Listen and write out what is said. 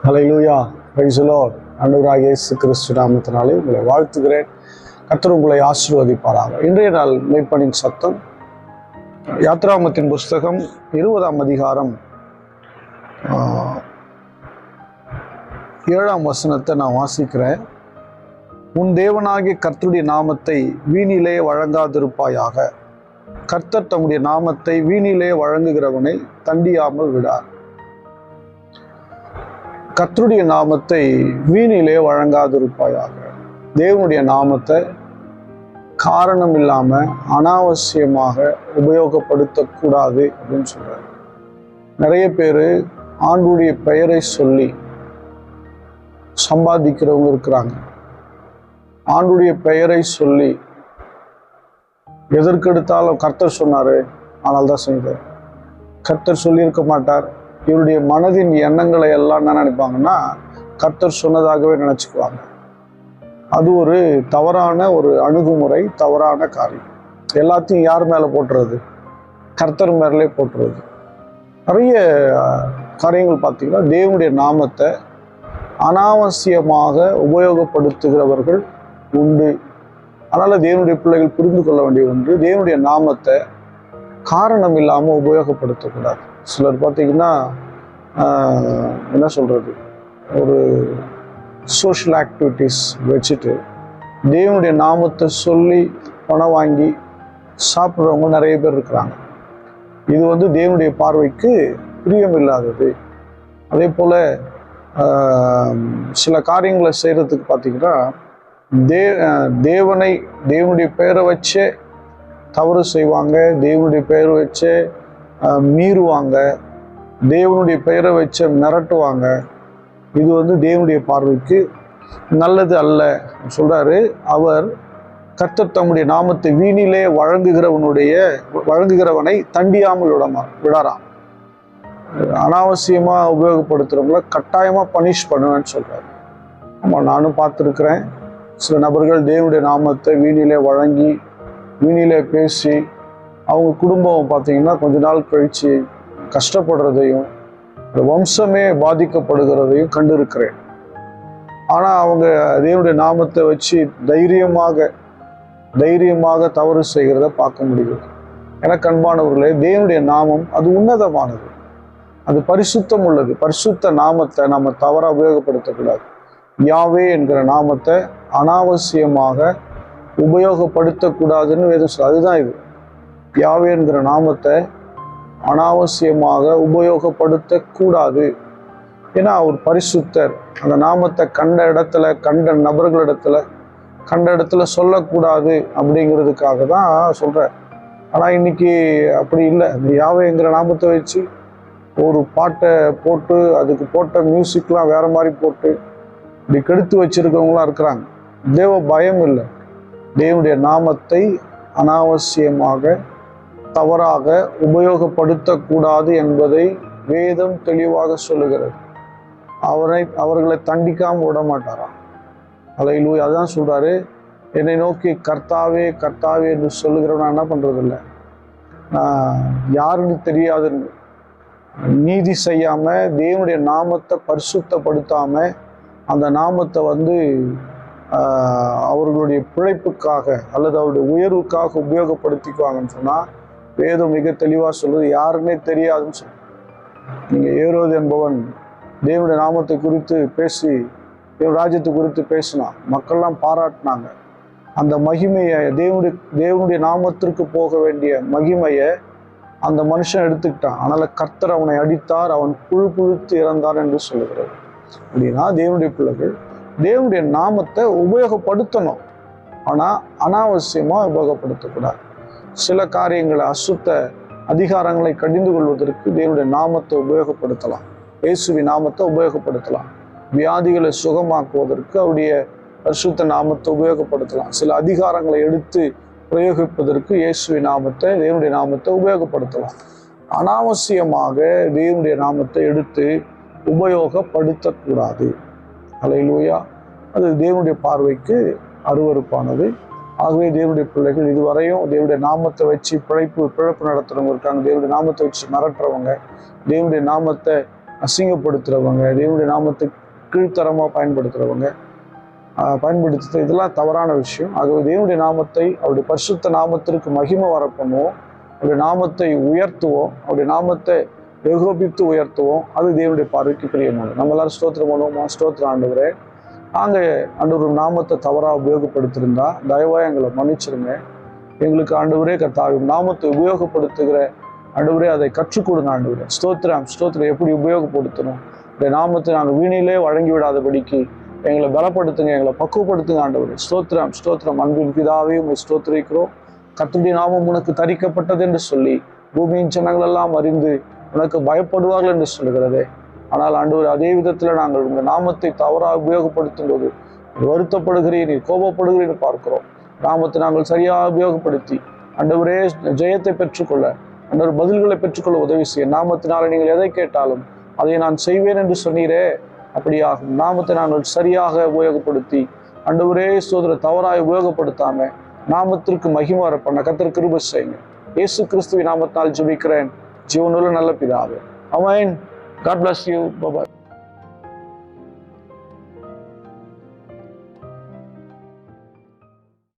Hallelujah, praise the Lord. ஆண்டவராகிய இயேசு கிறிஸ்து நாமத்தினாலே உங்களை வாழ்த்துகிறேன். கர்த்தர் உங்களை ஆசீர்வதிப்பாராக. இன்றைய நாள் மேய்ப்பனின் சத்தம், யாத்ராகமத்தின் புஸ்தகம் 20ஆம் அதிகாரம் 7ஆம் வசனத்தை நான் வாசிக்கிறேன். உன் தேவனாகிய கர்த்தருடைய நாமத்தை வீணிலே வழங்காதிருப்பாயாக. கர்த்தர் தம்முடைய நாமத்தை வீணிலே வழங்குகிறவனை தண்டியாமல் விடார். கர்த்தருடைய நாமத்தை வீணிலே வழங்காதிருப்பாயாக. தேவனுடைய நாமத்தை காரணம் இல்லாம அனாவசியமாக உபயோகப்படுத்தக்கூடாது அப்படின்னு சொல்றாரு. நிறைய பேர் ஆண்டுடைய பெயரை சொல்லி சம்பாதிக்கிறவங்க இருக்கிறாங்க. ஆண்டுடைய பெயரை சொல்லி எதற்கெடுத்தாலும் கர்த்தர் சொன்னாரு, ஆனால் தான் செய்தார். கர்த்தர் சொல்லியிருக்க மாட்டார். இவருடைய மனதின் எண்ணங்களை எல்லாம் என்ன நினைப்பாங்கன்னா, கர்த்தர் சொன்னதாகவே நினைச்சுக்குவாங்க. அது ஒரு தவறான ஒரு அணுகுமுறை, தவறான காரியம். எல்லாத்தையும் யார் மேலே போட்டுறது? கர்த்தர் மேலே போட்டுறது. நிறைய காரியங்கள் பார்த்தீங்கன்னா தேவனுடைய நாமத்தை அனாவசியமாக உபயோகப்படுத்துகிறவர்கள் உண்டு. அதனால் தேவனுடைய பிள்ளைகள் புரிந்து கொள்ள வேண்டிய ஒன்று, தேவனுடைய நாமத்தை காரணம் இல்லாமல் உபயோகப்படுத்தக்கூடாது. சிலர் பார்த்தீங்கன்னா என்ன சொல்கிறது, ஒரு சோஷியல் ஆக்டிவிட்டீஸ் வச்சுட்டு தேவனுடைய நாமத்தை சொல்லி பணம் வாங்கி சாப்பிட்றவங்க நிறைய பேர் இருக்கிறாங்க. இது தேவனுடைய பார்வைக்கு பிரியமில்லாதது. அதே போல் சில காரியங்களை செய்கிறதுக்கு பார்த்தீங்கன்னா தேவனுடைய பெயரை வச்சே தவறு செய்வாங்க, தேவனுடைய பெயரை வச்சே மீறுவாங்க, தேவனுடைய பெயரை வச்ச மிரட்டுவாங்க. இது தேவனுடைய பார்வைக்கு நல்லது அல்ல சொல்றாரு. அவர் கர்த்தர் தம்முடைய நாமத்தை வீணிலே வழங்குகிறவனை தண்டியாமல் விடாராம். அனாவசியமா உபயோகப்படுத்துறவங்கள கட்டாயமா பனிஷ் பண்ணுவேன்னு சொல்றாரு. ஆமா, நானும் பார்த்துருக்கிறேன். சில நபர்கள் தேவனுடைய நாமத்தை வீணிலே வழங்கி வீணிலே பேசி அவங்க குடும்பம் பார்த்தீங்கன்னா கொஞ்ச நாள் கழிச்சு கஷ்டப்படுறதையும் வம்சமே பாதிக்கப்படுகிறதையும் கண்டிருக்கிறேன். ஆனால் அவங்க தேவனுடைய நாமத்தை வச்சு தைரியமாக தவறு செய்கிறத பார்க்க முடியுது. எனக்கு அன்பானவர்களே, தேவனுடைய நாமம் அது உன்னதமானது, அது பரிசுத்தம் உள்ளது. பரிசுத்த நாமத்தை நம்ம தவறாக உபயோகப்படுத்தக்கூடாது. யாவே என்கிற நாமத்தை அனாவசியமாக உபயோகப்படுத்தக்கூடாதுன்னு வேதம் சொல்லுது. அதுதான் இது. யாவே என்கிற நாமத்தை அனாவசியமாக உபயோகப்படுத்தக்கூடாது. ஏன்னா அவர் பரிசுத்தர். அந்த நாமத்தை கண்ட இடத்துல, கண்ட நபர்களிடத்துல, கண்ட இடத்துல சொல்லக்கூடாது அப்படிங்கிறதுக்காக தான் சொல்கிறேன். ஆனால் இன்னைக்கு அப்படி இல்லை. அந்த யாவேங்கிற நாமத்தை வச்சு ஒரு பாட்டை போட்டு அதுக்கு போட்ட மியூசிக்லாம் வேற மாதிரி போட்டு இப்படி கெடுத்து வச்சிருக்கவங்களாம் இருக்கிறாங்க. தேவ பயம் இல்லை. தேவனுடைய நாமத்தை அனாவசியமாக தவறாக உபயோகப்படுத்தக்கூடாது என்பதை வேதம் தெளிவாக சொல்லுகிறது. அவர்களை தண்டிக்காமல் விட மாட்டாராம். ஹல்லேலூயா. அதான் சொல்றாரு, என்னை நோக்கி கர்த்தாவே கர்த்தாவே என்று சொல்லுகிறவன் என்ன பண்றதில்லை, நான் யாருன்னு தெரியாதுன்னு நீதி செய்யாம தேவனுடைய நாமத்தை பரிசுத்தப்படுத்தாம அந்த நாமத்தை அவர்களுடைய பிழைப்புக்காக அல்லது அவருடைய உயர்வுக்காக உபயோகப்படுத்திக்குவாங்கன்னு சொன்னால் வேதம் மிக தெளிவாக சொல்லுது, யாருன்னே தெரியாதுன்னு சொல்லு. நீங்கள் ஏரோது என்பவன் தேவனுடைய நாமத்தை குறித்து பேசி தேவ ராஜ்யத்தை குறித்து பேசினா மக்கள்லாம் பாராட்டினாங்க. அந்த மகிமையை தேவனுடைய நாமத்திற்கு போக வேண்டிய மகிமையை அந்த மனுஷன் எடுத்துக்கிட்டான். அதனால கர்த்தர் அவனை அடித்தார், அவன் புழுத்து இறந்தான் என்று சொல்லுகிறது. அப்படின்னா தேவனுடைய பிள்ளைகள் தேவனுடைய நாமத்தை உபயோகப்படுத்தணும், ஆனால் அனாவசியமாக உபயோகப்படுத்தக்கூடாது. சில காரியங்களை, அசுத்த அதிகாரங்களை கடிந்து கொள்வதற்கு தேவனுடைய நாமத்தை உபயோகப்படுத்தலாம், இயேசுவின் நாமத்தை உபயோகப்படுத்தலாம். வியாதிகளை சுகமாக்குவதற்கு அவருடைய பரிசுத்த நாமத்தை உபயோகப்படுத்தலாம். சில அதிகாரங்களை எடுத்து பிரயோகிப்பதற்கு இயேசுவின் நாமத்தை, தேவனுடைய நாமத்தை உபயோகப்படுத்தலாம். அனாவசியமாக தேவனுடைய நாமத்தை எடுத்து உபயோகப்படுத்தக்கூடாது. ஹல்லேலூயா. அது தேவனுடைய பார்வைக்கு அருவருப்பானது. ஆகவே தேவனுடைய பிள்ளைகள் இதுவரையும் தேவனுடைய நாமத்தை வச்சு பிழைப்பு நடத்துறவங்க இருக்காங்க, தேவனுடைய நாமத்தை வச்சு மிரட்டுறவங்க, தேவனுடைய நாமத்தை அசிங்கப்படுத்துகிறவங்க, தேவனுடைய நாமத்தை கீழ்த்தரமாக பயன்படுத்துறது இதெல்லாம் தவறான விஷயம். ஆகவே தேவனுடைய நாமத்தை, அவருடைய பரிசுத்த நாமத்திற்கு மகிமை வர பண்ணுவோம், அவருடைய நாமத்தை உயர்த்துவோம், அவருடைய நாமத்தை ஏகோபித்து உயர்த்துவோம். அது தேவனுடைய பார்வைக்கு பிரியமானது. நம்ம எல்லாரும் ஸ்தோத்திரம் பண்ணுவோமா? ஸ்தோத்திரம் ஆண்டவரே. நாங்கள் ஆண்டவர் நாமத்தை தவறாக உபயோகப்படுத்திருந்தா தயவாக எங்களை மன்னிச்சிருங்க. எங்களுக்கு ஆண்டவரே கர்த்தாவே நாமத்தை உபயோகப்படுத்துகிற ஆண்டவரே அதை கற்றுக் கொடுங்க ஆண்டவரே. ஸ்தோத்திரம் எப்படி உபயோகப்படுத்தணும், இந்த நாமத்தை நாங்கள் வீணிலே வழங்கி விடாதபடிக்கு எங்களை பலப்படுத்துங்க, எங்களை பக்குவப்படுத்துங்க ஆண்டவரே. ஸ்தோத்திரம் அன்பின் பிதாவே உங்களை ஸ்தோத்திரிக்கிறோம். கர்த்தருடைய நாமம் உனக்கு தரிக்கப்பட்டது என்று சொல்லி பூமியின் ஜனங்கள் எல்லாம் அறிந்து உனக்கு பயப்படுவார்கள் என்று சொல்லுகிறதே. ஆனால் ஆண்டவர் அதே விதத்தில் நாங்கள் உங்கள் நாமத்தை தவறாக உபயோகப்படுத்தும் போது வருத்தப்படுகிறீர், கோபப்படுகிறீர் பார்க்கிறோம். நாமத்தை நாங்கள் சரியாக உபயோகப்படுத்தி ஆண்டவரே ஜெயத்தை பெற்றுக்கொள்ள, ஆண்டவர் பதில்களை பெற்றுக்கொள்ள உதவி செய்ய. நாமத்தினால நீங்கள் எதை கேட்டாலும் அதை நான் செய்வேன் என்று சொன்னீரே, அப்படியாகும். நாமத்தை நாங்கள் சரியாக உபயோகப்படுத்தி ஆண்டவரே தவறாக உபயோகப்படுத்தாம நாமத்திற்கு மகிமை வர பண்ண கர்த்தர் கிருபை செய்யுங்க. இயேசு கிறிஸ்துவின் நாமத்தால் ஜெபிக்கிறேன் ஜீவனுள்ள நல்ல பிதாவே. ஆமென். God bless you. Bye bye.